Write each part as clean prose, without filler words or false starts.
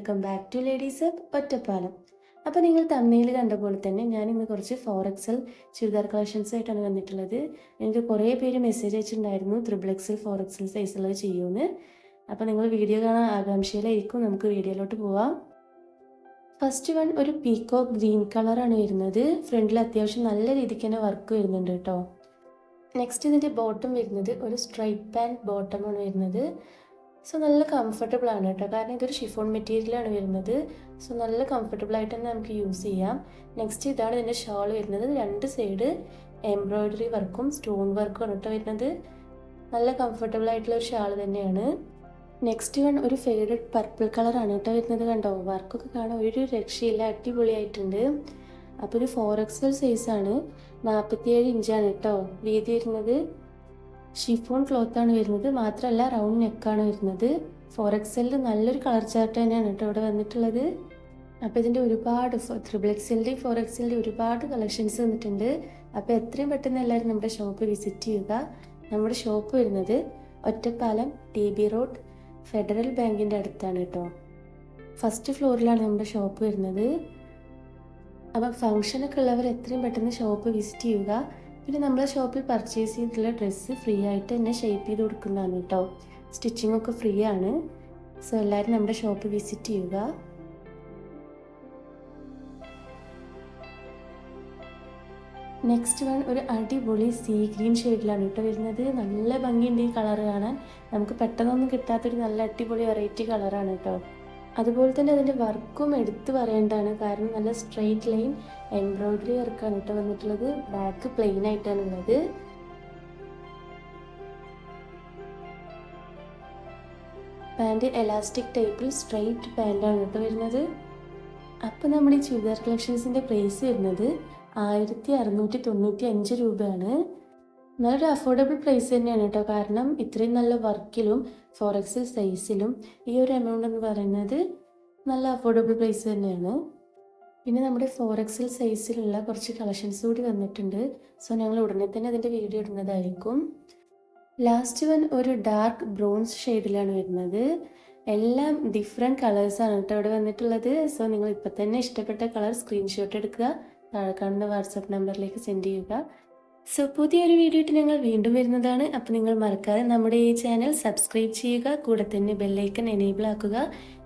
Welcome back to ladies hub Ottapalam. അപ്പോൾ നിങ്ങൾ തമ്മിൽ കണ്ട പോലെ തന്നെ ഞാൻ ഇന്ന് കുറച്ച് 4XL ചുരിദാർ കളക്ഷൻസ് ആയിട്ടാണ് വന്നിട്ടുള്ളത്. എനിക്ക് കുറേ പേര് മെസ്സേജ് അയച്ചിട്ടുണ്ടായിരുന്നു XXL 4XL സൈസുള്ളത് ചെയ്യുമെന്ന്. അപ്പോൾ നിങ്ങൾ വീഡിയോ കാണാൻ ആകാംക്ഷയിലായിരിക്കും. നമുക്ക് വീഡിയോയിലോട്ട് പോവാം. ഫസ്റ്റ് വൺ ഒരു പീക്കോക്ക് ഗ്രീൻ കളറാണ് വരുന്നത്. ഫ്രണ്ടിൽ അത്യാവശ്യം നല്ല രീതിക്ക് തന്നെ വർക്ക് വരുന്നുണ്ട് കേട്ടോ. നെക്സ്റ്റ് ഇതിൻ്റെ ബോട്ടം വരുന്നത് ഒരു സ്ട്രൈപ്പ് പാൻറ്റ് ബോട്ടമാണ് വരുന്നത്. സോ നല്ല കംഫർട്ടബിൾ ആണ് കേട്ടോ, കാരണം ഇതൊരു ഷിഫോൺ മെറ്റീരിയലാണ് വരുന്നത്. സോ നല്ല കംഫർട്ടബിൾ ആയിട്ട് തന്നെ നമുക്ക് യൂസ് ചെയ്യാം. നെക്സ്റ്റ് ഇതാണ് ഇതിൻ്റെ ഷാൾ വരുന്നത്. രണ്ട് സൈഡ് എംബ്രോയ്ഡറി വർക്കും സ്റ്റോൺ വർക്കും ആണ് കേട്ടോ വരുന്നത്. നല്ല കംഫർട്ടബിൾ ആയിട്ടുള്ള ഒരു ഷാൾ തന്നെയാണ്. നെക്സ്റ്റ് വൺ ഒരു ഫെയ്ഡഡ് പർപ്പിൾ കളറാണ് കേട്ടോ വരുന്നത്. കണ്ടോ, വർക്കൊക്കെ കാണാൻ ഒരു രക്ഷയില്ല, അടിപൊളിയായിട്ടുണ്ട്. അപ്പോൾ ഒരു 4XL സൈസാണ്, 47 ഇഞ്ചാണ് കേട്ടോ വീതി വരുന്നത്. ഷിഫോൺ ക്ലോത്താണ് വരുന്നത്, മാത്രമല്ല റൗണ്ട് നെക്കാണ് വരുന്നത്. 4XL നല്ലൊരു കളർ ചാർട്ട് തന്നെയാണ് കേട്ടോ ഇവിടെ വന്നിട്ടുള്ളത്. അപ്പോൾ ഇതിൻ്റെ ഒരുപാട് XXL 4XL ഒരുപാട് കളക്ഷൻസ് വന്നിട്ടുണ്ട്. അപ്പോൾ എത്രയും പെട്ടെന്ന് എല്ലാവരും നമ്മുടെ ഷോപ്പ് വിസിറ്റ് ചെയ്യുക. നമ്മുടെ ഷോപ്പ് വരുന്നത് ഒറ്റപ്പാലം TB റോഡ് ഫെഡറൽ ബാങ്കിൻ്റെ അടുത്താണ് കേട്ടോ. ഫസ്റ്റ് ഫ്ലോറിലാണ് നമ്മുടെ ഷോപ്പ് വരുന്നത്. അപ്പോൾ ഫംഗ്ഷനൊക്കെ ഉള്ളവർ എത്രയും പെട്ടെന്ന് ഷോപ്പ് വിസിറ്റ് ചെയ്യുക. പിന്നെ നമ്മളെ ഷോപ്പിൽ പർച്ചേസ് ചെയ്തിട്ടുള്ള ഡ്രസ്സ് ഫ്രീ ആയിട്ട് തന്നെ ഷേപ്പ് ചെയ്ത് കൊടുക്കുന്നതാണ് കേട്ടോ. സ്റ്റിച്ചിങ് ഒക്കെ ഫ്രീ ആണ്. സോ എല്ലാവരും നമ്മുടെ ഷോപ്പ് വിസിറ്റ് ചെയ്യുക. നെക്സ്റ്റ് വൺ ഒരു അടിപൊളി സീ ഗ്രീൻ ഷെയ്ഡിലാണ് കേട്ടോ വരുന്നത്. നല്ല ഭംഗിയുണ്ട് ഈ കളർ കാണാൻ. നമുക്ക് പെട്ടെന്നൊന്നും കിട്ടാത്തൊരു നല്ല അടിപൊളി വെറൈറ്റി കളറാണ് കേട്ടോ. അതുപോലെ തന്നെ അതിൻ്റെ വർക്കും എടുത്തു പറയേണ്ടതാണ്, കാരണം നല്ല സ്ട്രെയിറ്റ് ലൈൻ എംബ്രോയ്ഡറി വർക്കാണ് കേട്ടോ വന്നിട്ടുള്ളത്. ബാക്ക് പ്ലെയിൻ ആയിട്ടാണ് ഉള്ളത്. പാൻറ് എലാസ്റ്റിക് ടൈപ്പിൽ സ്ട്രെയിറ്റ് പാൻറ്റാണ് കേട്ടോ വരുന്നത്. അപ്പോൾ നമ്മുടെ ഈ ചുരിദാർ കളക്ഷൻസിൻ്റെ പ്രൈസ് വരുന്നത് 1695 രൂപയാണ്. നല്ലൊരു അഫോർഡബിൾ പ്രൈസ് തന്നെയാണ് കേട്ടോ, കാരണം ഇത്രയും നല്ല വർക്കിലും 4XL സൈസിലും ഈ ഒരു എമൗണ്ട് എന്ന് പറയുന്നത് നല്ല അഫോർഡബിൾ പ്രൈസ് തന്നെയാണ്. പിന്നെ നമ്മുടെ 4XL സൈസിലുള്ള കുറച്ച് കളക്ഷൻസ് കൂടി വന്നിട്ടുണ്ട്. സോ ഞങ്ങൾ ഉടനെ തന്നെ അതിൻ്റെ വീഡിയോ ഇടുന്നതായിരിക്കും. ലാസ്റ്റ് വൺ ഒരു ഡാർക്ക് ബ്രോൺസ് ഷെയ്ഡിലാണ് വരുന്നത്. എല്ലാം ഡിഫറെൻറ്റ് കളേഴ്സാണ് കേട്ടോ ഇവിടെ വന്നിട്ടുള്ളത്. സോ നിങ്ങൾ ഇപ്പം തന്നെ ഇഷ്ടപ്പെട്ട കളർ സ്ക്രീൻഷോട്ട് എടുക്കുക, താഴെ കാണുന്ന വാട്സാപ്പ് നമ്പറിലേക്ക് സെൻഡ് ചെയ്യുക. സോ പുതിയൊരു വീഡിയോ ആയിട്ട് ഞങ്ങൾ വീണ്ടും വരുന്നതാണ്. അപ്പോൾ നിങ്ങൾ മറക്കാതെ നമ്മുടെ ഈ ചാനൽ സബ്സ്ക്രൈബ് ചെയ്യുക, കൂടെ തന്നെ ബെല്ലൈക്കൺ എനേബിൾ ആക്കുക.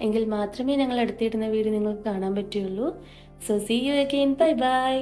എങ്കിൽ മാത്രമേ ഞങ്ങൾ അടുത്തിടുന്ന വീഡിയോ നിങ്ങൾക്ക് കാണാൻ പറ്റുള്ളൂ. So see you again, bye by.